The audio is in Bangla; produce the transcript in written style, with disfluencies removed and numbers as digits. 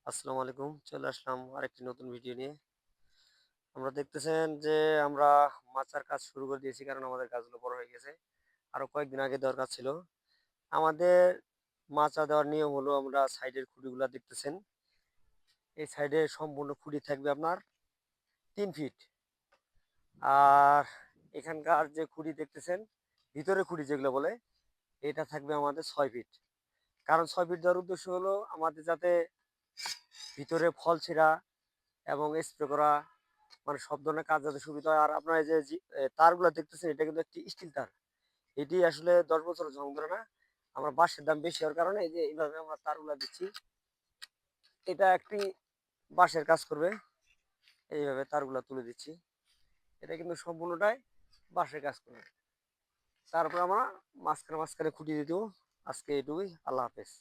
আসসালামু আলাইকুম। চলে আসলাম আরেকটি নতুন ভিডিও নিয়ে। আমরা দেখতেছেন যে আমরা মাচার কাজ শুরু করে দিয়েছি কারণ আমাদের গাছগুলো বড় হয়ে গেছে। আরো কয়েকদিন আগে দেওয়ার কাজ ছিল। আমাদের মাচা দেওয়ার নিয়ম হলো আমরা সাইডের খুঁটিগুলা দেখতেছেন। এই সাইডে সম্পূর্ণ খুঁটি থাকবে আপনার ৩ ফিট। আর এখানকার যে খুঁটি দেখতেছেন, ভিতরের খুঁটি যেগুলো বলে, এটা থাকবে আমাদের ৬ ফিট। কারণ ৬ ফিট দেওয়ার উদ্দেশ্য হলো আমাদের যাতে ভিতরে ফল ছিঁড়া এবং স্প্রে করা মানে সব ধরনের কাজ যাতে সুবিধা হয়। আর আপনার এই যে তারগুলা দেখতেছেন এটা কিন্তু একটি স্টিল তার। এটি আসলে ১০ বছরের জং ধরে না। আমরা বাঁশের দাম বেশি হওয়ার কারণে এই যে এইভাবে আমরা তারগুলা দিচ্ছি। এটা একটি বাঁশের কাজ করবে। এইভাবে তারগুলা তুলে দিচ্ছি। এটা কিন্তু সম্পূর্ণটাই বাঁশের কাজ করবে। তারপর আমরা মাঝখানে খুঁটি দিয়ে দেবো। আজকে এইটুকুই। আল্লাহ হাফেজ।